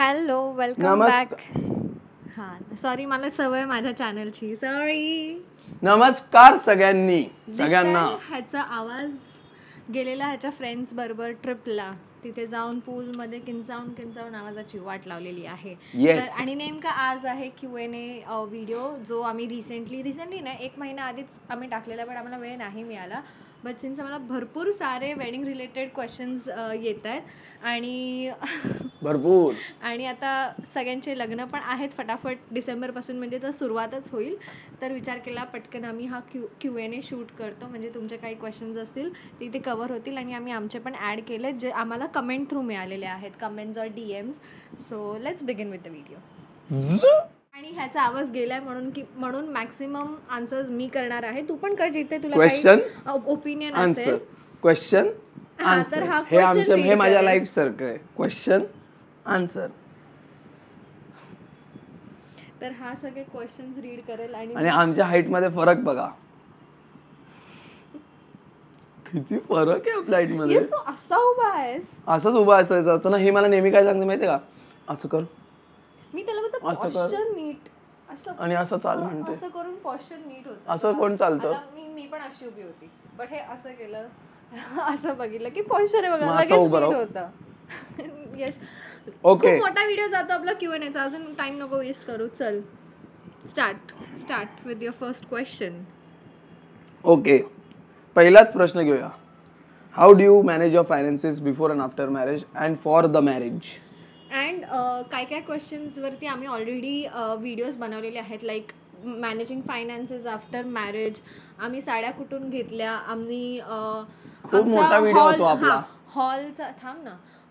Hello, welcome back. नमस्कार हां, sorry मला सवय माझ्या चॅनलची. सॉरी. नमस्कार सगळ्यांना. दिसतंय ह्याचा आवाज गेलेला ह्याच्या फ्रेंड्स बरोबर ट्रिपला. तिथे जाऊन पूलमध्ये किंचाळून आवाजाची वाट लावलेली आहे. तर आणि नेमका आज आहे Q&A व्हिडिओ जो आम्ही रिसेंटली नाही 1 महिना आधीच आम्ही टाकलेला, पण आम्हाला वेळ नाही मिळाला. बट सिन्स आम्हाला भरपूर सारे वेडिंग रिलेटेड क्वेश्चन्स येत आहेत आणि भरपूर आणि आता सगळ्यांचे लग्न पण आहेत फटाफट डिसेंबरपासून, म्हणजे तर सुरुवातच होईल. तर विचार केला पटकन आम्ही हा Q&A शूट करतो, म्हणजे तुमचे काही क्वेश्चन्स असतील ते इथे कव्हर होतील आणि आम्ही आमचे पण ॲड केले जे आम्हाला कमेंट थ्रू मिळालेले आहेत, कमेंट्स और DMs. So let's begin with the video. आणि ह्याचा आवाज गेलाय म्हणून मॅक्सिमम आन्सर्स मी करणार आहे. तू पण कर जिथे तुला काही ओपिनियन असेल. क्वेश्चन तर हा हे माझ्या लाईफ सारखं आहे. Question answer. तर हा सगळे क्वेश्चन्स रीड करेल आणि आमच्या हाईट मध्ये फरक बघा, किती फरक आहे आपल्या हाईट मध्ये. तू असा उभा आहेस. असंच उभा असायचं असतं ना. हे मला नेहमी काय सांगते माहितीये का, असं कर, मी त्याला बोलतो पॉस्चर नीट, असं आणि असं चाल म्हणते. असं करून पॉस्चर नीट होतं. असं कोण चालतं? मी पण अशी उभी होती, बट हे असं केलं असं बघितलं की पॉस्चर आहे बघा, लगेच नीट होतं. यश ओके, मोठा व्हिडिओ जातो आपला Q&A चा, अजून टाइम नको वेस्ट करू. चल start with your first question. Okay, पहिलाच प्रश्न घेऊया. How do you manage your finances before and after marriage and for the marriage? And काय क्वेश्चन्सवरती आम्ही ऑलरेडी व्हिडिओज बनवलेले आहेत, like managing finances after marriage, आम्ही साड्या कुठून घेतल्या, आम्ही खूप मोठा व्हिडिओ होतो आपला. हॉलचा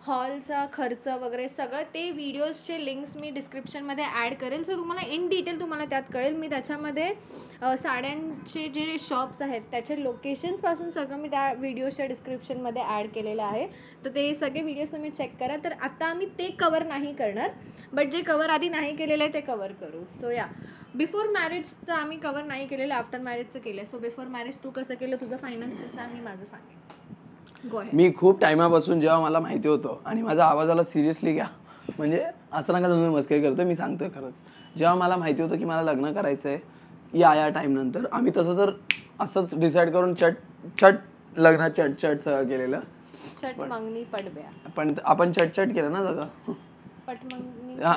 हॉलचा खर्च वगैरे सगळं ते व्हिडिओजचे लिंक्स मी डिस्क्रिप्शनमध्ये ॲड करेल. सो तुम्हाला इन डिटेल तुम्हाला त्यात कळेल. मी त्याच्यामध्ये साड्यांचे जे शॉप्स आहेत त्याचे लोकेशन्सपासून सगळं मी त्या व्हिडिओच्या डिस्क्रिप्शनमध्ये ॲड केलेलं आहे. तर ते सगळे व्हिडिओज तुम्ही चेक करा. तर आता आम्ही ते कवर नाही करणार, बट जे कवर आधी नाही केलेलं आहे ते कवर करू. सो या बिफोर मॅरेजचं आम्ही कवर नाही केलेलं, आफ्टर मॅरेजचं केलं. सो बिफोर मॅरेज तू कसं केलं, तुझं फायनान्स तू सांग, मी माझं सांगेन. मी खूप टायमापासून जेव्हा मला माहिती होतं, आणि माझा आवाजाला सिरियसली घ्या, म्हणजे असं नका तुम्ही मस्करी करतोय, मी सांगतोय खरंच. जेव्हा मला माहिती होतं की मला लग्न करायचंय या टाइम नंतर, आम्ही तसं तर असंच डिसाईड करून चट लग्नात चट सगळं केलेलं. पण आपण चट केलं ना सगळं.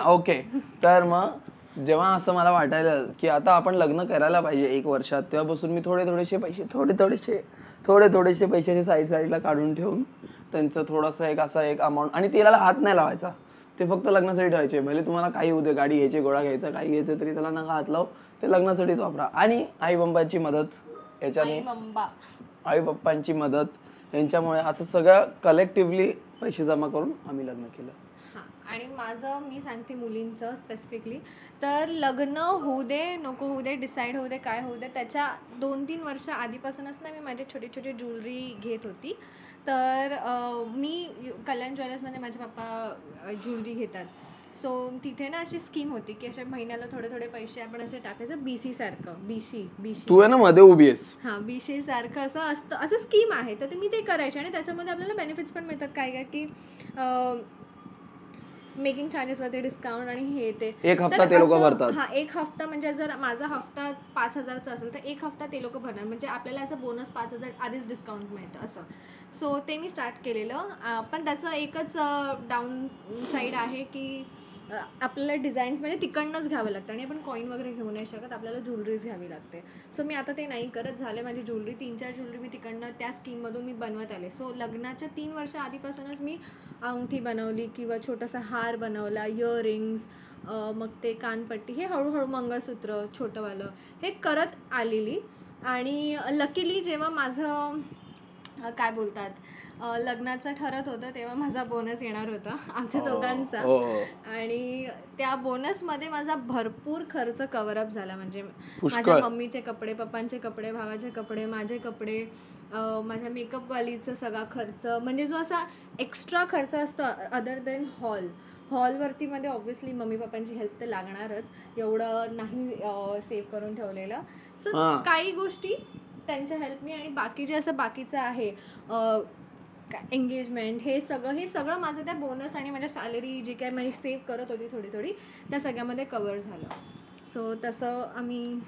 ओके, तर मग जेव्हा असं मला वाटायला की आता आपण लग्न करायला पाहिजे 1 वर्षात, तेव्हापासून मी थोडेसे पैसे साईडला काढून ठेवून त्यांचं थोडंसं एक अमाऊंट, आणि त्याला हात नाही लावायचा. ते फक्त लग्नासाठी ठेवायचे. भले तुम्हाला काही होऊ दे, गाडी घ्यायची, घोडा घ्यायचा, काही घ्यायचं, तरी त्याला नका हात लाव. ते लग्नासाठीच वापरा. आणि आई बाबांची मदत याच्याने, आई बाप्पांची मदत यांच्यामुळे असं सगळं कलेक्टिव्हली पैसे जमा करून आम्ही लग्न केलं. आणि माझं मी सांगते मुलींचं स्पेसिफिकली, तर लग्न होऊ दे नको होऊ दे, डिसाईड होऊ दे काय होऊ दे, त्याच्या 2-3 वर्ष आधीपासूनच ना मी माझे छोटे ज्वेलरी घेत होती. तर मी कल्याण ज्वेलर्समध्ये माझे पप्पा ज्वेलरी घेतात. सो तिथे ना अशी स्कीम होती की अशा महिन्याला थोडे पैसे आपण असे टाकायचं, BC सारखं. तू आहे ना मध्ये उभी आहेस. BC सारखं असं असतं, असं स्कीम आहे. तर मी ते करायचे आणि त्याच्यामध्ये आपल्याला बेनिफिट्स पण मिळतात काय की मेकिंग चार्जेस वरती डिस्काउंट आणि हे ते. 1 हफ्ता ते लोक भरतात. 1 हफ्ता म्हणजे जर माझा हफ्ता 5,000चा असेल तर 1 हफ्ता ते लोक भरणार, म्हणजे आपल्याला असं बोनस 5,000 आधीच डिस्काउंट मिळतं असं. सो ते मी स्टार्ट केलेलं. पण त्याचं एकच डाऊन साईड आहे की आपल्याला डिझाईन्स म्हणजे तिकडनंच घ्यावं लागतं आणि आपण कॉईन वगैरे घेऊ नाही शकत, आपल्याला ज्वेलरीज घ्यावी लागते. सो मी आता ते नाही करत. झाले माझी ज्वेलरी 3-4 ज्वेलरी मी तिकडनं त्या स्कीममधून मी बनवत आले. सो लग्नाच्या 3 वर्ष आधीपासूनच मी अंगठी बनवली किंवा छोटासा हार बनवला, इयरिंग्स, मग ते कानपट्टी, हे हळूहळू मंगळसूत्र छोटंवालं हे करत आलेली. आणि लकीली जेव्हा माझं काय बोलतात लग्नाचं ठरत होतं तेव्हा माझा बोनस येणार होता आमच्या दोघांचा. आणि त्या बोनसमध्ये माझा भरपूर खर्च कव्हरअप झाला. म्हणजे माझ्या मम्मीचे कपडे, पप्पांचे कपडे, भावाचे कपडे, माझे कपडे, माझ्या मेकअपवालीचा सगळा खर्च, म्हणजे जो असा एक्स्ट्रा खर्च असतो अदर देन हॉलवरती मध्ये ऑब्व्हियसली मम्मी पप्पांची हेल्प तर लागणारच, एवढं नाही सेव्ह करून ठेवलेलं. सो काही गोष्टी त्यांच्या हेल्पनी आणि बाकी जे असं बाकीचं आहे एंगेजमेंट हे सगळं माझं त्या बोनस आणि माझ्या सॅलरी जी काय मी सेव्ह करत होती थोडी थोडी त्या सगळ्यामध्ये कव्हर झालं. सो तसं आम्ही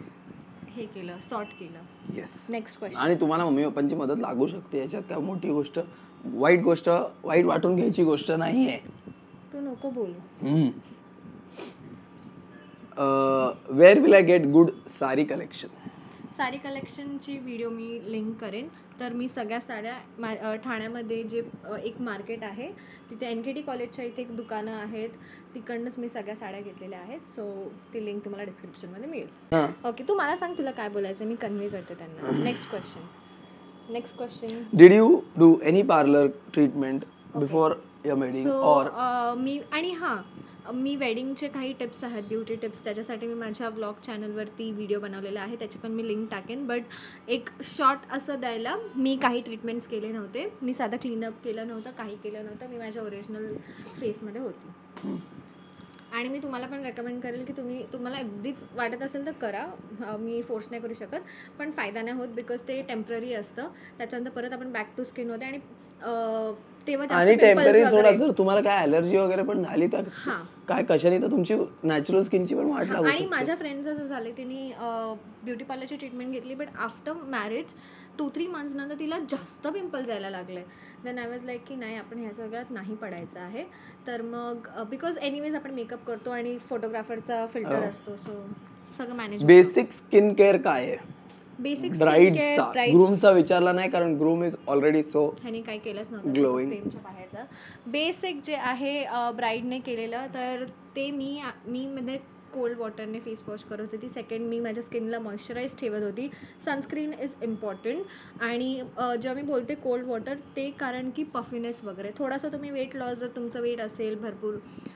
हे केलं, सॉर्ट केलं. येस. Next question. आणि तुम्हाला मम्मी पप्पांची मदत लागू शकते, याच्यात काय मोठी गोष्ट वाईट वाटून घ्यायची गोष्ट नाहीये. तू नको बोलू. Where will I get good sari collection? Sari कलेक्शनची व्हिडिओ मी लिंक करेन. तर मी सगळ्या साड्या ठाण्यामध्ये जे एक मार्केट आहे तिथे NKT कॉलेजच्या इथे एक दुकानं आहेत, तिकडनंच मी सगळ्या साड्या घेतलेल्या आहेत. सो ती लिंक तुम्हाला डिस्क्रिप्शनमध्ये मिळेल. ओके, तू मला सांग तुला काय बोलायचं, मी कन्व्हे करते त्यांना. Next question. Did you do any parlour treatment before your wedding? और मी आणि मी वेडिंगचे काही टिप्स आहेत, ब्युटी टिप्स, त्याच्यासाठी मी माझ्या ब्लॉग चॅनलवरती व्हिडिओ बनवलेला आहे, त्याची पण मी लिंक टाकेन. बट एक शॉर्ट असं द्यायला, मी काही ट्रीटमेंट्स केले नव्हते, मी साधं क्लीनअप केलं नव्हतं, काही केलं नव्हतं, मी माझ्या ओरिजिनल फेसमध्ये होती. आणि मी तुम्हाला पण रेकमेंड करेल की तुम्हाला अगदीच वाटत असेल तर करा. मी फोर्स नाही करू शकत, पण फायदा नाही होत बिकॉज ते टेम्पररी असतं. त्याच्यानंतर परत आपण बॅक टू स्किन होते आणि तेव्हा आणि टेम्पररी सोडा, जर तुम्हाला काय ॲलर्जी वगैरे पण झाली तर काय कशाने, तर तुमची नॅचरल स्किनची पण वाट लागू शकते. आणि माझ्या फ्रेंड्स असं झाले, त्यांनी ब्युटी पार्लरची ट्रीटमेंट घेतली, बट आफ्टर मॅरेज 2-3 मंथ्स नंतर तिला जास्त पिंपल्स यायला लागले. देन आय वॉज लाईक की नाही, आपण ह्या सगळ्यात नाही पडायचं आहे. तर मग बिकॉज एनिवेज आपण मेकअप करतो आणि फोटोग्राफरचा फिल्टर असतो, सो सगळं मॅनेज. बेसिक स्किन केअर काय आहे? बेसिक ब्राईडचा, ग्रूमचा विचारला नाही, कारण ग्रूम इज ऑलरेडी सो ह्याने काही केलंच नव्हतं ग्लोईंग. फ्रेमच्या बाहेरचं. बेसिक जे आहे ब्राईडने केलेलं, तर ते मी म्हणजे कोल्ड वॉटरने फेस वॉश करत होती. सेकंड, मी माझ्या स्किनला मॉइश्चराईज ठेवत होती. Sunscreen is important. आणि जेव्हा मी बोलते कोल्ड वॉटर, ते कारण की पफिनेस वगैरे थोडासा तुम्ही वेट लॉस, जर तुमचं वेट असेल भरपूर,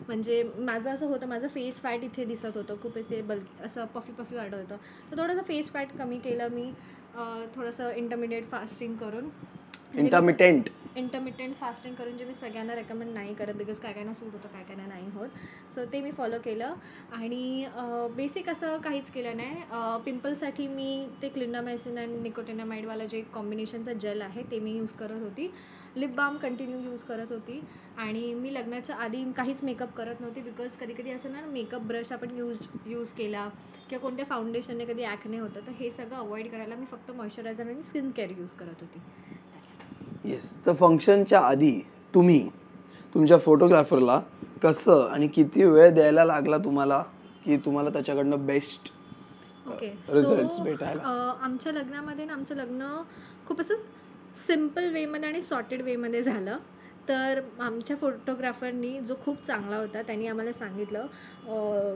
म्हणजे माझं असं होतं, माझं फेस फॅट इथे दिसत होतं खूप, इथे असं पफी वाटत होतं, तर थोडंसं फेस फॅट कमी केलं मी थोडंसं इंटरमिडिएट फास्टिंग करून. इंटरमिटेंट फास्टिंग करून, जे मी सगळ्यांना रेकमेंड नाही करत बिकॉज काय कायना सूट होतं, काय कायना नाही होत. सो ते मी फॉलो केलं. आणि बेसिक असं काहीच केलं नाही. पिंपल्ससाठी मी ते क्लिंडामायसिन आणि निकोटिनामाइडवाला जे कॉम्बिनेशनचं जेल आहे ते मी यूज करत होती. लिप बाम कंटिन्यू यूज करत होती. आणि मी लग्नाच्या आधी काहीच मेकअप करत नव्हती बिकॉज कधी कधी असं ना, मेकअप ब्रश आपण यूज केला किंवा कोणत्या फाउंडेशनने कधी ॲक्ने होतं, तर हे सगळं अवॉइड करायला मी फक्त मॉइश्चरायझर आणि स्किन केअर यूज करत होती. येस. तर फंक्शनच्या आधी तुम्ही तुमच्या फोटोग्राफरला कसं आणि किती वेळ द्यायला लागला तुम्हाला, की तुम्हाला त्याच्याकडनं बेस्ट रिझल्ट्स भेटायला? आमच्या लग्नामध्ये ना, आमचं लग्न खूप असं सिम्पल वेमध्ये आणि सॉर्टेड वेमध्ये झालं. तर आमच्या फोटोग्राफरनी, जो खूप चांगला होता, त्यांनी आम्हाला सांगितलं,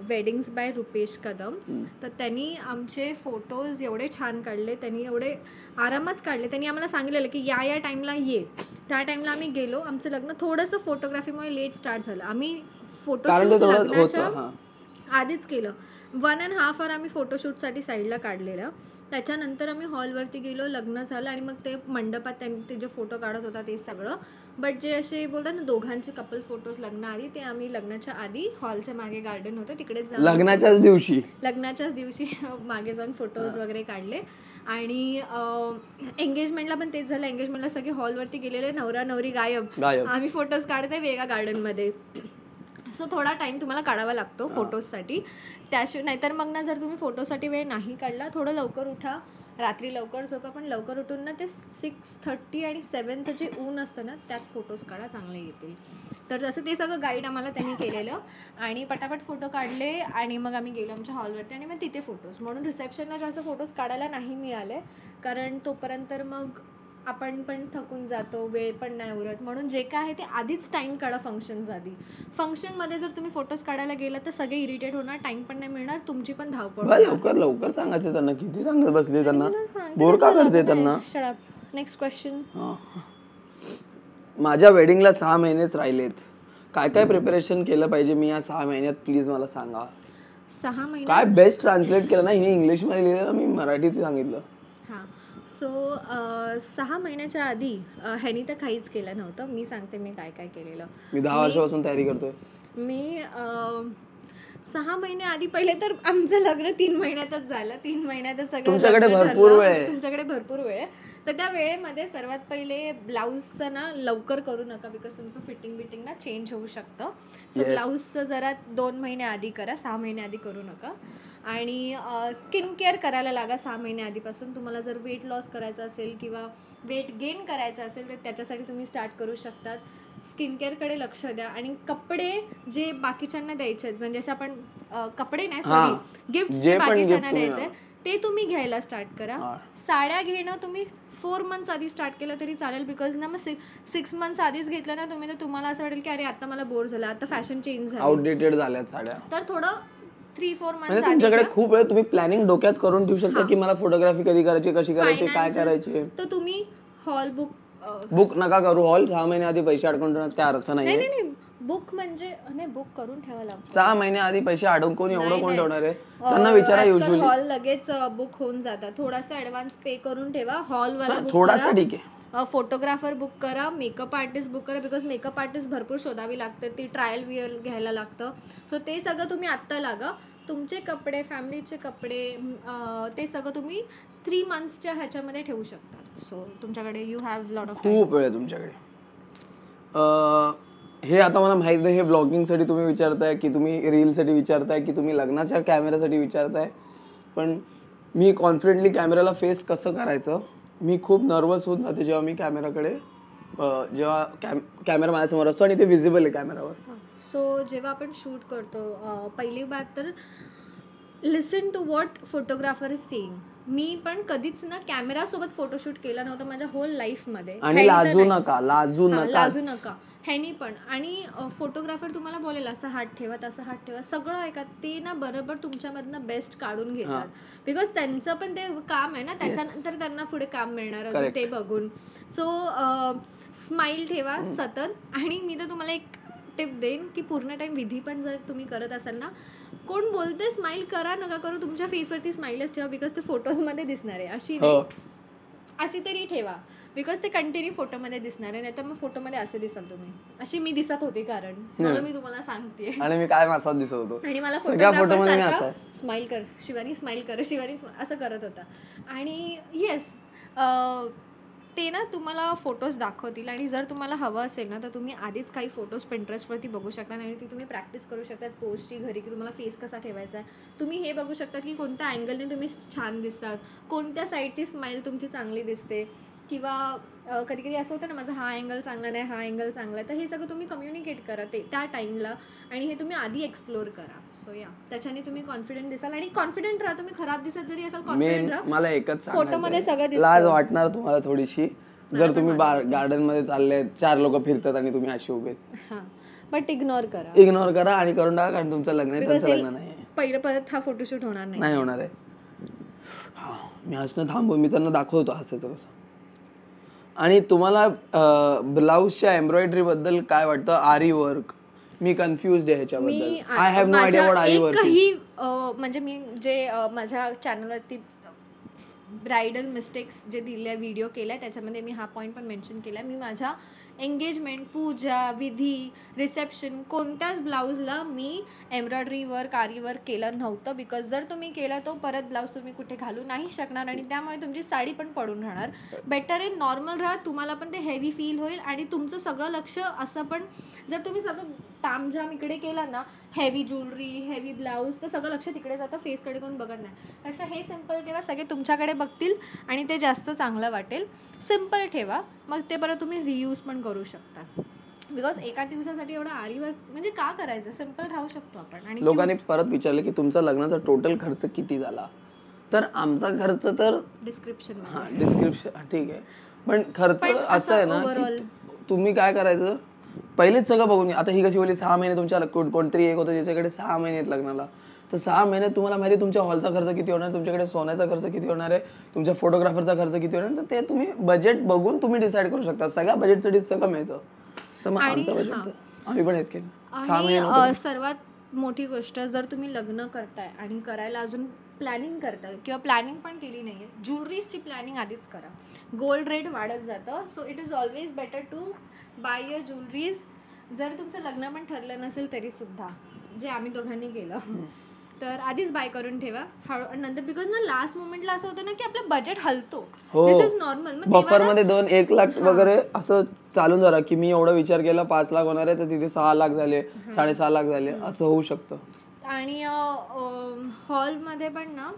वेडिंग्स बाय रुपेश कदम. तर त्यांनी आमचे फोटोज एवढे छान काढले, त्यांनी एवढे आरामात काढले. त्यांनी आम्हाला सांगितलेलं की या टाईमला ये. त्या टाईमला आम्ही गेलो. आमचं लग्न थोडंसं फोटोग्राफीमुळे लेट स्टार्ट झालं. आम्ही फोटोशूट लग्नाच्या आधीच केलं. 1.5 hour आम्ही फोटोशूटसाठी साईडला काढलेलं. त्याच्यानंतर आम्ही हॉलवरती गेलो, लग्न झालं आणि मग ते मंडपात त्यांनी ते जे फोटो काढत होता ते सगळं. बट जे असे बोलतात ना, दोघांचे कपल फोटोज लग्नाआधी, ते आम्ही लग्नाच्या आधी हॉलच्या मागे गार्डन होतं तिकडेच जाऊन लग्नाच्याच दिवशी मागे जाऊन फोटोज वगैरे काढले. आणि एंगेजमेंटला पण तेच झालं. एंगेजमेंटला सगळे हॉलवरती गेलेले, नवरा नवरी गायब. आम्ही फोटोज काढते वेगळ्या गार्डनमध्ये. सो थोडा टाईम तुम्हाला काढावा लागतो फोटोजसाठी. त्याशिवाय नाहीतर मग ना, जर तुम्ही फोटोसाठी वेळ नाही काढला, थोडं लवकर उठा, रात्री लवकर झोपा, पण लवकर उठून ना ते 6:30 आणि 7चं जे ऊन असतं ना, त्यात फोटोज काढा, चांगले येतील. तर जसं ते सगळं गाईड आम्हाला त्यांनी केलेलं. आणि पटापट फोटो काढले आणि मग आम्ही गेलो आमच्या हॉलवरती आणि मग तिथे फोटोज. म्हणून रिसेप्शनला जास्त फोटोज काढायला नाही मिळाले, कारण तोपर्यंत मग आपण पण थकून जातो, वेळ पण नाही उरत. म्हणून जे काय आहे ते आधीच टाईम काढा फंक्शन्स आधी. फंक्शनमध्ये जर तुम्ही फोटोज काढायला गेला तर सगळे इरिटेट होणार, टाईम पण नाही मिळणार, तुमची पण धावपळ. लवकर सांगायचं त्यांना, किती सांगत बसले त्यांना, बोर का करते त्यांना. Next question. माझ्या वेडिंगला 6 महिनेच राहिलेत, काय काय प्रिपरेशन केलं पाहिजे मी या 6 महिन्यात, प्लीज मला सांगा. 6 महिने काय बेस्ट ट्रान्सलेट केलं ना, हिने इंग्लिशमध्ये लिहिलेलं, मी मराठीत सांगितलं. हां. सो 6 महिन्याच्या आधी ह्यानी तर काहीच केलं नव्हतं. मी सांगते मी काय काय केलेलं. मी 10 वर्षापासून तयारी करतोय. मी 6 महिने आधी, पहिले तर आमचं लग्न 3 महिन्यातच झालं. 3 महिन्यातच सगळं. तुमच्याकडे भरपूर वेळ आहे. तुमच्याकडे भरपूर वेळ आहे. तर त्या वेळेमध्ये सर्वात पहिले ब्लाऊजचं ना लवकर करू नका, बिकॉज तुमचं फिटिंग ना चेंज होऊ शकतं. सो ब्लाऊजचं जरा 2 महिने आधी करा, 6 महिने आधी करू नका. आणि स्किन केअर करायला लागा 6 महिने आधीपासून. तुम्हाला जर वेट लॉस करायचं असेल किंवा वेट गेन करायचं असेल तर त्याच्यासाठी तुम्ही स्टार्ट करू शकतात. स्किन केअरकडे लक्ष द्या. आणि कपडे जे बाकीच्यांना द्यायचे आहेत, म्हणजे असं आपण कपडे नाही, सॉरी, गिफ्ट जे बाकीच्यांना द्यायचंय ते तुम्ही घ्यायला स्टार्ट करा. साड्या घेणं तुम्ही 4 मंथ्स आधी स्टार्ट केलं तरी चालेल, बिकॉज ना मग 6 मंथ्स आधीच घेतलं ना तुम्ही तर तुम्हाला असं वाटेल की अरे आता मला बोर झालं, आता फॅशन चेंज झाली, आउटडेटेड झाल्यात साड्या. तर थोडं 3-4 मंथ्स म्हणजे तुमच्याकडे खूप वेळ तुम्ही प्लॅनिंग डोक्यात करून ठेवू शकता की मला फोटोग्राफी कधी करायची, कशी करायची, काय करायची. तर तुम्ही हॉल बुक नका करू. हॉल 6 महिने आधी पैसे अडकून ठेवण्यात काय अर्थ नाही. नाही, बुक म्हणजे नाही, बुक करून ठेवा लागतो. 6 महिने आधी पैसे अडकून एवढं कोण ठेवणार आहे? त्यांना विचारा. युजली हॉल लगेच बुक होऊन जातात. थोडासा ऍडव्हान्स पे करून ठेवा. हॉल वाला बुक थोडासा ठीक आहे. फोटोग्राफर बुक करा, मेकअप आर्टिस्ट बुक करा, बिकॉज मेकअप आर्टिस्ट भरपूर शोधावी लागते, ती ट्रायल विअर घ्यायला लागतं. सो ते सगळं तुम्ही आत्ता लागा. तुमचे कपडे, फॅमिलीचे कपडे, ते सगळं तुम्ही 3 मंथ्सच्या ह्याच्यामध्ये ठेवू शकता. सो तुमच्याकडे यू हॅव लॉट ऑफ खूप वेळ तुमच्याकडे. हे आता मला माहित नाही, हे ब्लॉगिंगसाठी तुम्ही विचारताय की तुम्ही रीलसाठी विचारताय की तुम्ही लग्नाच्या कॅमेऱ्यासाठी विचारताय, पण मी कॉन्फिडेंटली कॅमेऱ्याला फेस कसं करायचं, मी खूप नर्वस होऊन जाते जेव्हा मी कॅमेराकडे, जेव्हा कॅमेरा माझ्यासमोर असतो आणि ते विजिबल आहे कॅमेरावर. सो जेव्हा आपण शूट करतो, पहिली बात तर listen to what photographer is saying. मी पण कधीच ना कॅमेरासोबत फोटोशूट केला नव्हता माझ्या होल लाईफमध्ये. आणि लाजू नका. ह्यानी पण. आणि फोटोग्राफर तुम्हाला बोलेल असं हात ठेवा, तसं हात ठेवा, सगळं ऐका. ते ना बरोबर तुमच्यामधनं बेस्ट काढून घेतात, बिकॉज त्यांचं पण ते काम आहे ना, त्याच्यानंतर त्यांना पुढे काम मिळणार अजून ते बघून. सो स्माइल ठेवा सतत. आणि मी तर तुम्हाला एक टिप देईन की पूर्ण टाइम विधी पण जर तुम्ही करत असाल ना, कोण बोलते स्माइल करा नका करू, तुमच्या फेसवरती स्माइलच ठेवा, बिकॉज ते फोटोजमध्ये दिसणार आहे. अशी तरी ठेवा, बिकॉज ते कंटिन्यू फोटोमध्ये दिसणार आहे. नाही तर मग फोटोमध्ये असे दिसाल तुम्ही. अशी मी दिसत होते, कारण म्हणून मी तुम्हाला सांगते. आणि मी काय मासा दिसत होतो, आणि मला फोटोग्राफर स्माइल कर शिवानी, स्माइल कर शिवानी, असं करत होता. आणि येस, ते ना तुम्हाला फोटोज दाखवतील. आणि जर तुम्हाला हवं असेल ना तर तुम्ही आधीच काही फोटोज पिंटरेस्टवरती बघू शकता आणि ती तुम्ही प्रॅक्टिस करू शकता पोस्टची घरी, की तुम्हाला फेस कसा ठेवायचा आहे. तुम्ही हे बघू शकता की कोणत्या अँगलने तुम्ही छान दिसतात, कोणत्या साईडची स्माइल तुमची चांगली दिसते, किंवा कधी कधी असं होतं ना माझा हा अँगल चांगला नाही, हा अँगल चांगला आहे. तर हे सगळं तुम्ही कम्युनिकेट करा ते त्या टाईमला, आणि हे तुम्ही आधी एक्सप्लोर करा. सो या, त्याच्याने तुम्ही कॉन्फिडंट दिसाल. आणि कॉन्फिडंट राहा. तुम्ही खराब दिसत जरी असाल, कॉन्फिडंट राहा. मला एकच फोटोमध्ये सगळं दिसतं. लाज वाटणार तुम्हाला थोडीशी जर तुम्ही गार्डन मध्ये चालले, 4 लोक फिरतात आणि तुम्ही अशी उभे. बट इग्नोर करा आणि करून टाका, कारण तुमचं लग्न आहे, त्यांचं लग्न नाही. पहिलं परत हा फोटोशूट नाही होणार आहे. मी हसणं थांबव, मी त्यांना दाखवतो हसायचं कसं. आणि तुम्हाला ब्लाऊजच्या एम्ब्रॉयडरी बद्दल काय वाटतं? आरी वर्क, मी कन्फ्युज्ड आहे ह्याच्याबद्दल. I have no idea what aari work is. म्हणजे मी जे माझ्या चॅनलवरती ब्रायडल मिस्टेक्स जे दिले व्हिडिओ केलाय, त्याच्यामध्ये मी हा पॉईंट पण मेन्शन केला. मी माझ्या एंगेजमेंट, पूजा, विधी, रिसेप्शन कोणत्याच ब्लाऊजला मी एम्ब्रॉयडरी वर्क, आरी वर्क केलं नव्हतं, बिकॉज जर तुम्ही केलं तो परत ब्लाऊज तुम्ही कुठे घालू नाही शकणार आणि त्यामुळे तुमची साडी पण पडून राहणार. बेटर आहे नॉर्मल राहा, तुम्हाला पण ते हेवी फील होईल आणि तुमचं सगळं लक्ष असं. पण जर तुम्ही सगळं तामझाम इकडे केला ना, हेवी ज्वेलरी, हेवी ब्लाऊज, तर सगळं लक्ष तिकडे जातं, फेसकडे कोण बघत नाही. त्यापेक्षा हे सिम्पल ठेवा, सगळे तुमच्याकडे बघतील आणि ते जास्त चांगलं वाटेल. सिम्पल ठेवा, मग ते बरं तुम्ही रियूज पण करू शकता, बिकॉज एका दिवसासाठी एवढं आरी वर्क म्हणजे का करायचं, सिम्पल राहू शकतो आपण. आणि लोकांनी परत विचारलं की तुमचा लग्नाचा टोटल खर्च किती झाला, तर आमचा खर्च तर डिस्क्रिप्शन ठीक आहे, पण खर्च असं आहे ना, तुम्ही काय करायचं पहिलेच सगळं बघून. आता ही कशी बोलली 6 महिने तुमच्या कोणतरी एक होतं ज्याच्याकडे 6 महिने आहेत लग्नाला, तर 6 महिन्यात तुम्हाला माहिती तुमच्या हॉलचा खर्च किती होणार, तुमच्याकडे सोन्याचा खर्च किती होणार आहे, तुमच्या फोटोग्राफरचा खर्च किती होणार, तर ते तुम्ही बजेट बघून तुम्ही डिसाईड करू शकता. सगळ्या बजेटसाठी सगळं मिळतं. तर मग आमचं बजेट आम्ही पण हेच केलं. 6 महिने. सर्वात मोठी गोष्ट, जर तुम्ही लग्न करताय आणि करायला अजून प्लॅनिंग करताय किंवा प्लॅनिंग पण केली नाहीये, ज्वेलरीजची प्लॅनिंग आधीच करा. गोल्ड रेट वाढत जातं, so it is always better to buy your jewelleries. जर तुमचं लग्न पण ठरलं नसेल तरी सुद्धा, जे आम्ही दोघांनी केलं, तर आधीच बाय करून ठेवा नंतर, बिकॉज ना लास्ट मोमेंटला असं होतं ना की आपलं बजेट हलतो. हो. दिस इज नॉर्मल. बफर मध्ये 1 लाख वगैरे असं चालून झालं की मी एवढा विचार केला 5 लाख होणार आहे तर तिथे 6 लाख झाले, 6.5 लाख झाले, असं होऊ शकतं. आणि हॉलमध्ये पण ना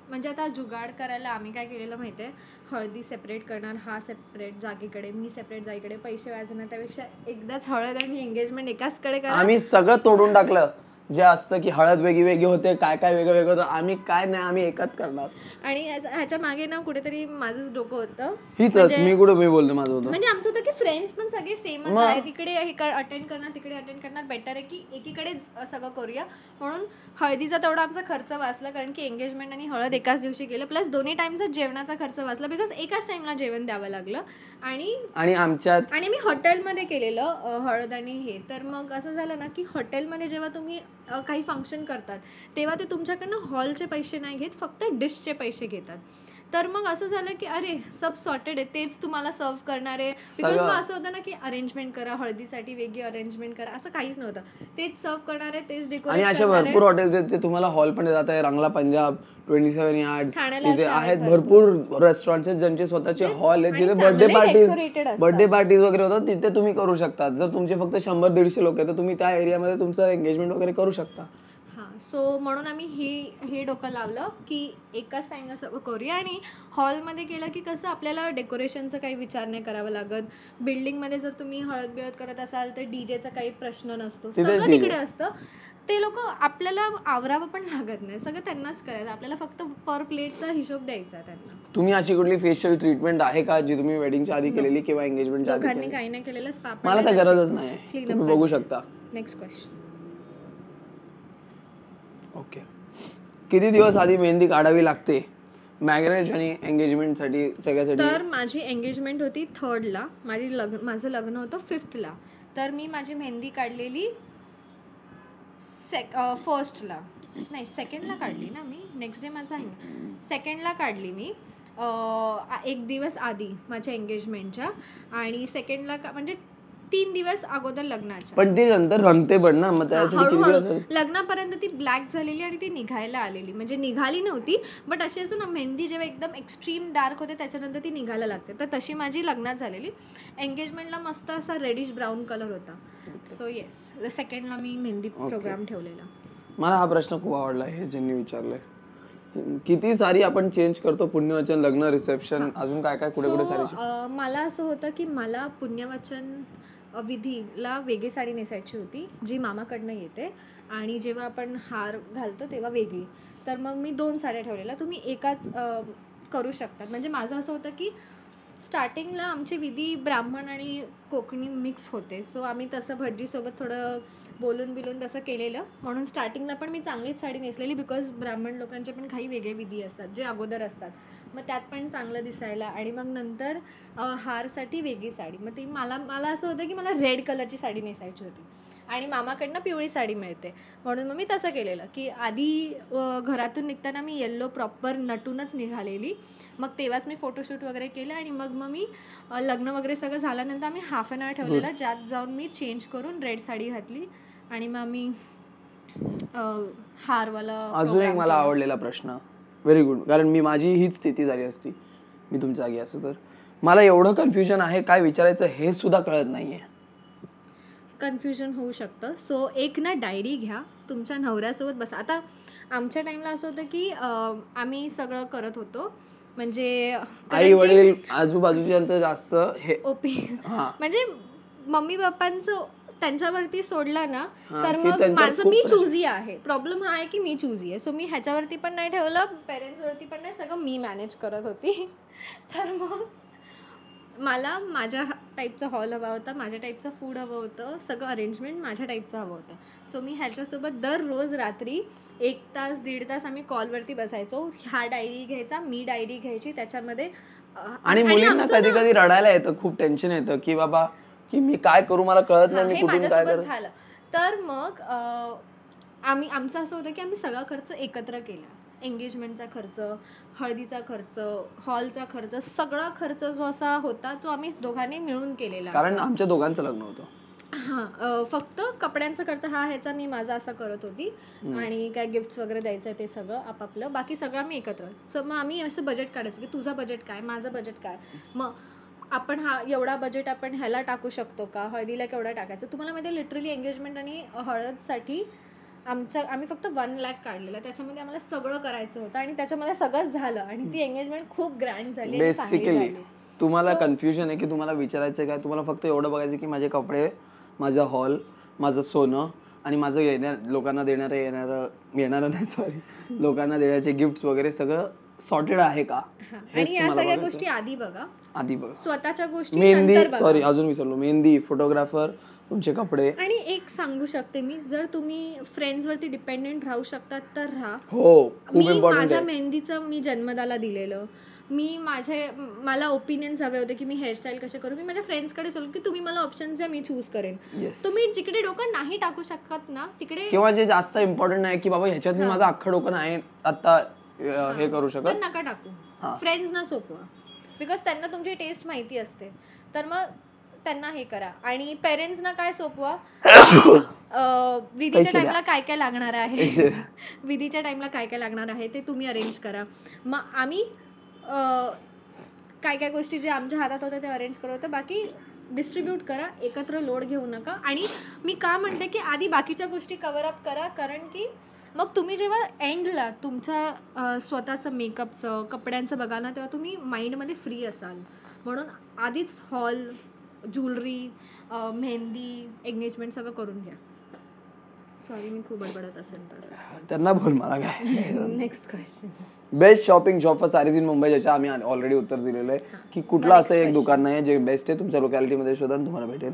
म्हणजे आता जुगाड करायला आम्ही काय केलेलं माहिती आहे, हळदी सेपरेट करणार, हा सेपरेट जागेकडे, मी सेपरेट जागेकडे, पैसे वाजवणार त्यापेक्षा एकदाच हळद आणि एंगेजमेंट एकाच कडे करा. आम्ही सगळं तोडून टाकलं जे असतं की हळद वेगळी वेगळी होते, काय काय वेगळं वेगळं होतं. आम्ही काय नाही, आम्ही एकच करणार. आणि ह्याच्या मागे ना कुठेतरी माझंच डोकं होतं. हीच मी बोलतो माझं होतं. म्हणजे आमचं होतं की फ्रेंड्स पण सगळे सेमच आहे, तिकडे हे अटेंड करणार, तिकडे अटेंड करणार, बेटर आहे की एकीकडे सगळं करूया. म्हणून हळदीचा तेवढा आमचा खर्च वाचला, कारण की एंगेजमेंट आणि हळद एकाच दिवशी केलं, प्लस दोन्ही टाइमचा जेवणाचा खर्च वाचला, बिकॉज एकाच टाइमला जेवण द्यावं लागलं. आणि आमच्यात आणि मी हॉटेलमध्ये केलेलं हळद आणि हे. तर मग असं झालं ना की हॉटेलमध्ये जेव्हा तुम्ही काही फंक्शन करतात तेव्हा ते तुमच्याकडनं हॉलचे पैसे नाही घेत, फक्त डिशचे पैसे घेतात. तर मग असं झालं की अरे सब सॉर्टेड आहे, तेच तुम्हाला सर्व करणार आहे. बिकॉज मग असं होतं ना की अरेंजमेंट करा, हळदीसाठी वेगळी अरेंजमेंट करा, असं काहीच नव्हतं. तेच सर्व करणार आहे, तेच डेकोरेट आणि अशा भरपूर हॉटेल्स आहेत ते तुम्हाला हॉल पण देतात आहे. रंगला पंजाब, 27 यार्ड्स, इथे आहेत भरपूर रेस्टॉरंट्स आहेत ज्यांचे स्वतःचे हॉल आहेत, जिथे बर्थडे पार्टीज वगैरे होतात, तिथे तुम्ही करू शकता. जर तुमचे फक्त 100-150 लोक आहेत तर तुम्ही त्या एरियामध्ये तुमचं एंगेजमेंट वगैरे करू शकता. सो म्हणून आम्ही हे डोकं लावलं की एकाच टाइमला सगळं करूया. आणि हॉलमध्ये केलं की कसं आपल्याला डेकोरेशनचं काही विचार नाही करावा लागत. बिल्डिंगमध्ये जर तुम्ही हळद बिळद करत असाल तर डीजेचा काही प्रश्न नसतो, सगळं तिकडे असतं. ते लोक आपल्याला आवरावं पण लागत नाही, सगळं त्यांनाच करायचं, आपल्याला फक्त पर प्लेटचा हिशोब द्यायचा त्यांना. तुम्ही अशी कुठली फेशियल ट्रीटमेंट आहे का जी तुम्ही वेडिंगच्या आधी केलेली किंवा एंगेजमेंटच्या आधी केलेली? काही नाही केलेलं. मला तर गरजच नाही, तुम्ही बघू शकता. Next question. ओके. किती दिवस आधी मेहंदी काढावी लागते मॅरेज आणि एंगेजमेंट साठी सगळ्यासाठी? तर माझी एंगेजमेंट होती 3rd ला, माझं लग्न होतं 5th ला. तर मी माझी मेहंदी काढलेली 1st ला, नाही 2nd ला काढली ना मी. नेक्स्ट डे माझा 2nd ला काढली मी, 1 दिवस आधी माझ्या एंगेजमेंटच्या. आणि 2nd ला म्हणजे 3 दिवस अगोदर लग्नाच्या. पण ती नंतर रंगते पण ना, मग त्यासाठी किती दिवस? लग्नापर्यंत ती ब्लॅक झालेली आणि ती निघायला आलेली, म्हणजे निघाली नव्हती, बट अशी असं ना मेहंदी जेव्हा एकदम एक्स्ट्रीम डार्क होते त्याच्यानंतर ती निघायला लागते. तर तशी माझी लग्नात झालेली. एंगेजमेंटला मस्त असा रेडिश ब्राऊन कलर होता. सो येस, 2nd ला मी मेहंदी प्रोग्राम ठेवलेला. मला हा प्रश्न खूप आवडला हे ज्यांनी विचारलंय. किती सारी आपण चेंज करतो पुण्यवचन, लग्न, रिसेप्शन, अजून काय काय कुठे कुठे सारी? मला असं होतं की मला पुण्यवचन विधीला वेगळी साडी नेसायची होती जी मामाकडनं येते, आणि जेव्हा आपण हार घालतो तेव्हा वेगळी. तर मग मी 2 साड्या ठेवलेल्या, तुम्ही एकाच करू शकतात. म्हणजे माझं असं होतं की स्टार्टिंगला आमचे विधी ब्राह्मण आणि कोकणी मिक्स होते, सो आम्ही तसं भटजीसोबत थोडं बोलून बिलून तसं केलेलं. म्हणून स्टार्टिंगला पण मी चांगलीच साडी नेसलेली, बिकॉज ब्राह्मण लोकांचे पण काही वेगळे विधी असतात जे अगोदर असतात, मग त्यात पण चांगलं दिसायला. आणि मग नंतर हारसाठी वेगळी साडी. मग ती मला असं होतं की मला रेड कलरची साडी नेसायची होती आणि मामाकडनं पिवळी साडी मिळते, म्हणून मग मी तसं केलेलं की आधी घरातून निघताना मी येल्लो प्रॉपर नटूनच निघालेली. मग तेव्हाच मी फोटोशूट वगैरे केलं आणि मग मी लग्न वगैरे सगळं झाल्यानंतर आम्ही हाफ एन आवर ठेवलेलं, ज्यात जाऊन मी चेंज करून रेड साडी घातली आणि मग मी हारवाला. अजून एक मला आवडलेला प्रश्न, व्हेरी गुड, कारण माझी हीच स्थिती झाली असती, मी तुमच्या जागी असतो तर. मला एवढं कन्फ्युजन आहे, काय विचारायचं हे सुद्धा कळत नाहीये. कन्फ्युजन होऊ शकतं. सो एक ना डायरी घ्या, तुमच्या नवऱ्यासोबत बसा. आता आमच्या टाइमला असं होतं की आम्ही सगळं करत होतो, म्हणजे आई वडील आजूबाजूच्यांचं जास्त हे म्हणजे मम्मी पप्पांचं त्यांच्यावरती सोडलं ना, तर मग माझं मी चूजी आहे. प्रॉब्लेम हा आहे की मी चूजी आहे, सो मी ह्याच्यावरती पण नाही ठेवलं, पेरेंट्सवरती पण नाही, सगळं मी मॅनेज करत होती. तर मग मला माझ्या टाईपचा हॉल हवा होता, माझ्या टाईपचं फूड हवं होतं, सगळं अरेंजमेंट माझ्या टाईपचं हवं होतं. सो मी ह्याच्यासोबत दररोज रात्री 1 तास 1.5 तास आम्ही कॉलवरती बसायचो. हा डायरी घ्यायचा, मी डायरी घ्यायची, त्याच्यामध्ये. आणि मुलींना कधी कधी रडायला येतं, खूप टेन्शन येतं की बाबा की मी काय करू, मला कळत नाही मी कुठून काय करू. झालं. तर मग आमचं असं होतं की आम्ही सगळा खर्च एकत्र केला. एंगेजमेंटचा खर्च, हळदीचा खर्च, हॉलचा खर्च, सगळा खर्च जो असा होता तो आम्ही दोघांनी मिळून केलेला. कारण आमच्या दोघांचं लग्न होतं. हां, फक्त कपड्यांचा खर्च ह्याचा मी माझा असा करत होती आणि काय गिफ्ट्स वगैरे द्यायचं ते सगळं आपापलं, बाकी सगळं आम्ही एकत्र. सो मग आम्ही असं बजेट काढायचो की तुझं बजेट काय, माझं बजेट काय, मग आपण एवढा बजेट आपण ह्याला टाकू शकतो का, हळदीला केवढा टाकायचं. तुम्हाला माहिती आहे लिटरली एंगेजमेंट आणि हळदसाठी आम्ही फक्त 1 लाख काढलेलं, त्याच्यामध्ये आम्हाला सगळं करायचं होतं आणि त्याच्यामध्ये सगळंच झालं आणि ती एंगेजमेंट खूप ग्रँड झाली आणि चांगली बेसिकली झाली. तुम्हाला कन्फ्युजन आहे की तुम्हाला विचारायचं काय, तुम्हाला फक्त एवढं बघायचं की माझे कपडे, माझा हॉल, माझं सोनं आणि माझं लोकांना येणारं नाही सॉरी लोकांना देण्याचे गिफ्ट्स वगैरे सगळं सॉर्टेड आहे का. आणि या सगळ्या गोष्टी आधी बघा, स्वतःच्या गोष्टी मेहंदी, नंतर बघा. सॉरी अजून विसरलो, मेहंदी, फोटोग्राफर, तुमचे कपडे. आणि एक सांगू शकते मी, जर तुम्ही फ्रेंड्स वरती डिपेंडेंट राहू शकतात तर राहा. हो, खूप मी इम्पॉर्टंट माझ्या आहे. मेहंदीचं मी जन्मदाला दिलेलं, मला ओपिनियन्स हवे होते की मी हेअरस्टाईल कसे करू, मी माझ्या फ्रेंड्सकडे सोडलं की तुम्ही मला ऑप्शन्स द्या, मी चूज करेन. तुम्ही जिकडे डोकं नाही टाकू शकत ना तिकडे, किंवा जे जास्त इम्पॉर्टंट नाही की बाबा ह्याच्यात मी माझं अख्खं डोकं नाही आता हे करू शकत, तर नका टाकू. फ्रेंड्सना सोपवा, बिकॉज त्यांना तुमची टेस्ट माहिती असते, तर मग त्यांना हे करा. आणि पेरेंट्सना काय सोपवा, विधीच्या टाइमला काय काय लागणार आहे विधीच्या टाइमला काय काय लागणार आहे ते तुम्ही अरेंज करा. मग आम्ही काय काय गोष्टी जे आमच्या हातात होत्या ते अरेंज करत होतं, बाकी डिस्ट्रीब्यूट करा, एकत्र लोड घेऊ नका. आणि मी का म्हणते की आधी बाकीच्या गोष्टी कव्हर अप करा, कारण की मग तुम्ही जेव्हा एंडला तुमच्या स्वतःचं मेकअपचं कपड्यांचं बघा ना, तेव्हा तुम्ही माइंडमध्ये फ्री असाल. म्हणून आधीच हॉल, ज्वेलरी, मेहंदी, एंगेजमेंट सगळं करून घ्या. सॉरी मी खूप बडबडत असेल तर. त्यांना बोल, मला काय. Next question. Best shopping shop for saris in Mumbai, ज्याच्या आम्ही ऑलरेडी उत्तर दिलेलं आहे की कुठलं असं एक दुकान नाही जे बेस्ट आहे, तुमच्या लोकॅलिटीमध्ये शोधा तुम्हाला भेटेल.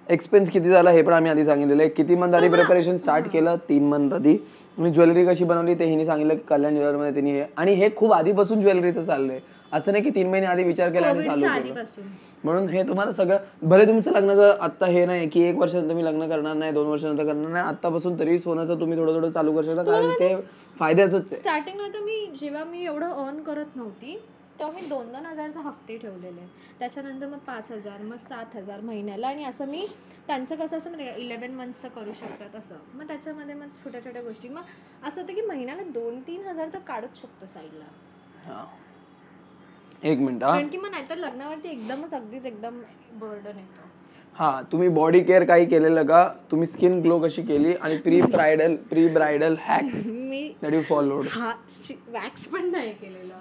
एक्सपेन्स किती झाला हे पण आम्ही आधी सांगितलेलं आहे. किती मंथ आधी प्रिपरेशन स्टार्ट केलं, 3 मंथ आधी. मी ज्वेलरी कशी बनवली ते हिने सांगितलं की कल्याण ज्वेलरमध्ये तिने हे, आणि हे खूप आधीपासून ज्वेलरीचं चाललंय, असं नाही की 3 महिने आधी विचार केला आणि चालू केलं. म्हणून हे तुम्हाला सगळं, भले तुमचं लग्नाचं आता हे नाही की 1 वर्षानंतर मी लग्न करणार नाही, 2 वर्षानंतर करणार नाही, आतापासून तरी सोन्याचं तुम्ही थोडं थोडं चालू करू शकता, कारण ते फायद्याचंच आहे. स्टार्टिंगला तर जेव्हा मी एवढं अर्न करत नव्हती तेव्हा मी 2-2 हजारचे हफ्ते ठेवलेले, त्याच्यानंतर मग 5,000, मग 7,000 महिन्याला. आणि असं मी त्यांचं कसं असं म्हणजे 11 मंथ्सचं करू शकतात असं, मग त्याच्यामध्ये मग छोट्या छोट्या गोष्टी, मग असं होतं की महिन्याला 2-3 हजार तर काढूच शकतो साईडला. 1 मिनिट, कारण की मग नाहीतर लग्नावरती अगदीच एकदम बर्डन येतो. तुम्ही बॉडी केअर काही केलेलं का, तुम्ही स्किन ग्लो कशी केली, आणि pre bridal hacks that you followed. Wax पण नाही केलेलं.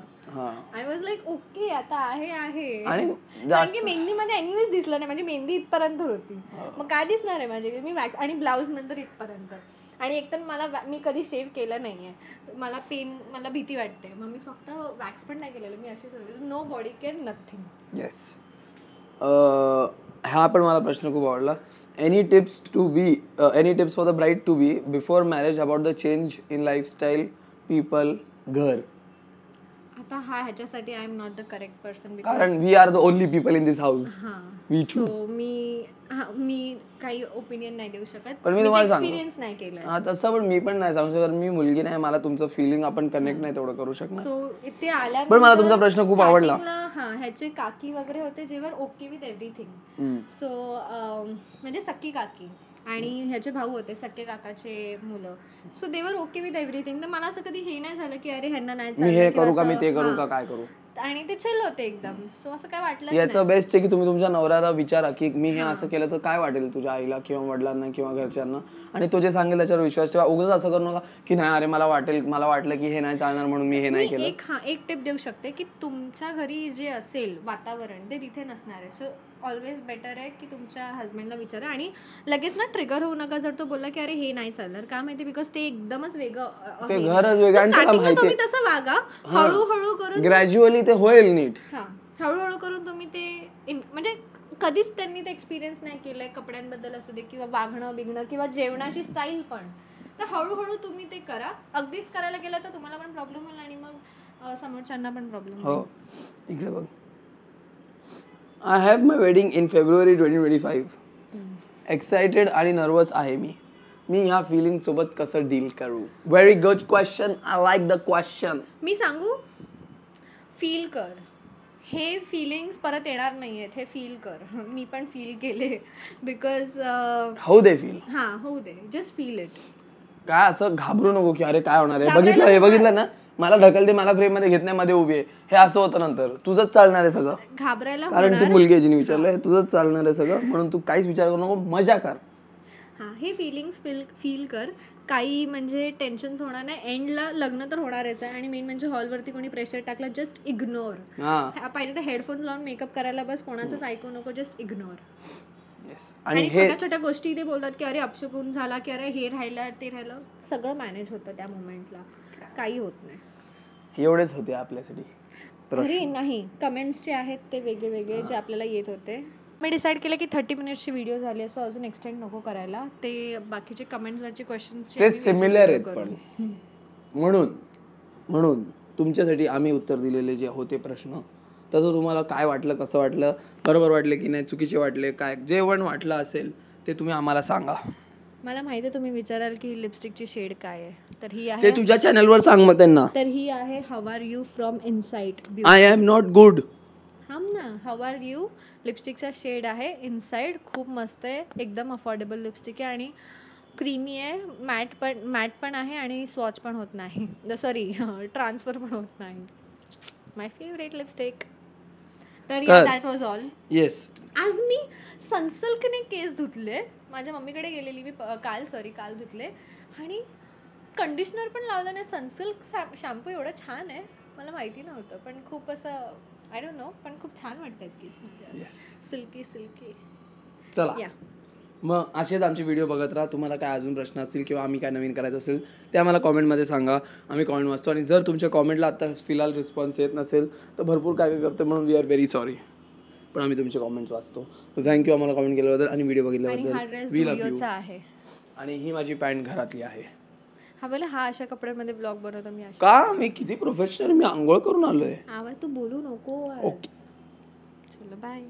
आय वॉज लाईक ओके, आता आहे. आणि कारण की मेहंदीमध्ये एनिवेज दिसलं नाही, म्हणजे मेहंदी इथपर्यंत होती, मग काय दिसणार आहे माझे, मी वॅक्स आणि ब्लाऊज नंतर इथपर्यंत. आणि एकतर मी कधी शेव केलं नाहीये, मला भीती वाटते, मग मी फक्त वॅक्स पण नाही केलेलं, मी अशीच nobody care, nothing. Yes. हा पण मला प्रश्न खूप आवडला. Any tips for the bride to be before marriage about the change in lifestyle, people, घर. आता ह्याच्यासाठी I am not the correct person, कारण we are the only people in this house. So मी काही ओपिनियन नाही देऊ शकत, पण मी तुम्हाला सांगतो, एक्सपिरियन्स नाही केलाय. तसं पण मी पण नाही सांगू शकत, मी मुलगी नाही, मला तुमचं फिलिंग आपण कनेक्ट नाही तेवढं करू शकणार. सो इथे आल्यानंतर पण मला तुमचा प्रश्न खूप आवडला. ह्याचे काकी वगैरे होते जेव्हा ओके विथ एव्हरीथिंग. सो म्हणजे सख्खी काकी आणि ह्याचे भाऊ होते, सख्खे काकाचे मुलं. सो दे वर ओके विथ एव्हरीथिंग. तर मला असं कधी हे नाही झालं की अरे ह्यांना नाही मी हे करू का, मी ते करू का, काय करू. आणि ते चिल होते एकदम. सो असं काय वाटलं. याचं बेस्ट आहे की तुम्ही तुमच्या नवऱ्याला विचारा की मी हे असं केलं तर काय वाटेल तुझ्या आईला किंवा वडिलांना किंवा घरच्यांना, आणि तो जे सांगेल त्याच्यावर विश्वास ठेवा. उगाच असं करू नका की नाही अरे मला वाटलं की हे नाही चालणार म्हणून मी हे नाही केलं. एक टिप देऊ शकते की तुमच्या घरी जे असेल वातावरण ते तिथे नसणार आहे. सो ऑलवेज बेटर आहे की तुमच्या हस्बंडला विचारा आणि लगेच ना ट्रिगर होऊ नका जर तो बोलला की अरे हे नाही चालणार. का माहिती, बिकॉज ते एकदमच वेगळं, ते घरच वेगळं आणि त्याला माहिती तुम्ही तसं वागा, हळूहळू करून ग्रॅज्युअली ते होईल नीट. हळूहळू करून तुम्ही ते म्हणजे कधीच त्यांनी ते एक्सपिरियन्स नाही केलंय कपड्यांबद्दल असू दे किंवा वागणं बिगणं किंवा जेवणाची स्टाईल पण, तर हळूहळू तुम्ही ते करा. अगदीच करायला गेलं तर तुम्हाला पण प्रॉब्लेम होईल आणि मग समोरच्यांना पण प्रॉब्लेम होईल. इकडे बघ. I have my wedding in February 2025. Excited आणि नर्वस आहे मी ह्या फिलिंग सोबत कसं डील करू. Very good question, I like the question. मी सांगू, फील कर हे फिलिंग्स परत येणार नाही आहेत, हे फील कर. मी पण फील केले बिकॉज होऊ दे फील. हां, होऊ दे, जस्ट फील इट. काय असं घाबरू नको की अरे काय होणार आहे, घाबरायला नको. बघितलं ना, मला ढकलते, मला फ्रेम मध्ये घेत नाही, मध्ये उभी आहे, हे असं होतं नंतर. तुझंच चालणार आहे सगळं, घाबरायला कारण ती होणार. मुलगी आहे जिने विचारलं, हे तुझंच चालणार आहे सगळं, म्हणून तू काहीच विचार करू नको, मजा कर. हां, हे फिलिंग्स फील कर. काही म्हणजे टेन्शन्स होणार नाही. एंडला लग्न तर होणारच आहे आणि मेन म्हणजे हॉलवरती कोणी प्रेशर टाकलं, जस्ट इग्नोर. हा पाहिजे तर हेडफोन लावून मेकअप करायला बस, कोणाचंच ऐकू नको, जस्ट इग्नोर. Yes. आणि आणि हे छोट्या छोट्या गोष्टी ते बोलतात की अरे अपशकुन झाला, की अरे हे राहिलं ते राहिलं, सगळं मॅनेज होतं त्या मोमेंटला, काही होत नाही. एवढेच होते आपल्यासाठी अरे प्रश्न. नाही, कमेंट्स जे आहेत ते वेगळे वेगळे जे आपल्याला येत होते. मी डिसाईड केलं की 30 मिनिट्सची व्हिडिओ झाली, सो अजून एक्सटेंड नको करायला. ते बाकीचे कमेंट्सवरचे क्वेश्चन्स ते सिमिलर आहेत पण म्हणून तुमच्यासाठी आम्ही उत्तर दिलेले जे होते प्रश्न, तसं तुम्हाला काय वाटलं, कसं वाटलं, बरोबर वाटले की नाही, चुकीचे वाटले, काय जे पण वाटलं असेल ते तुम्ही आम्हाला सांगा. मला माहिती आहे तुम्ही विचाराल की लिपस्टिकची शेड काय आहे, तर ही ते आहे, तुझ्या चॅनलवर सांग मग त्यांना. तर ही आहे how are you from inside. I am not good. थांब ना, हाऊ आर यू लिपस्टिकचा शेड आहे इनसाइड, खूप मस्त आहे, एकदम अफोर्डेबल लिपस्टिक आहे आणि क्रीमी आहे, मॅट पण आहे आणि स्वॉच पण होत नाही, सॉरी ट्रान्सफर पण होत नाही. माय फेवरेट लिपस्टिक. तर या, दॅट वॉज ऑल. येस. आज मी सनसिल्कने केस धुतले, माझ्या मम्मीकडे गेलेली मी काल धुतले आणि कंडिशनर पण लावलं नाही. सनसिल्क शॅम्पू एवढं छान आहे, मला माहिती नव्हतं, पण खूप असं आय डोंट नो, पण खूप छान वाटतात केस, म्हणजे सिल्की. चला या, मग असेच आमचे व्हिडिओ बघत राहा. तुम्हाला काय अजून प्रश्न असतील किंवा आम्ही काय नवीन करायचं असेल ते आम्हाला कॉमेंटमध्ये सांगा, आम्ही कॉमेंट वाचतो. आणि जर तुमच्या कॉमेंटला आता फिलहाल रिस्पॉन्स येत नसेल तर भरपूर काय करतो, म्हणून वी आर व्हेरी सॉरी, पण आम्ही तुमचे कॉमेंट्स वाचतो. थँक्यू आम्हाला कॉमेंट केल्याबद्दल आणि व्हिडिओ आणि हा बघितल्याबद्दल. Dress we love you. झुडिओचा आहे. आणि ही माझी पॅन्ट घरातली आहे. हा बोला, हा अशा कपड्यांमध्ये ब्लॉग बनवतो मी अशा. का मी किती प्रोफेशनल, मी आंघोळ करून आलोय. आवाज तू बोलू नको. ओके. चलो बाय.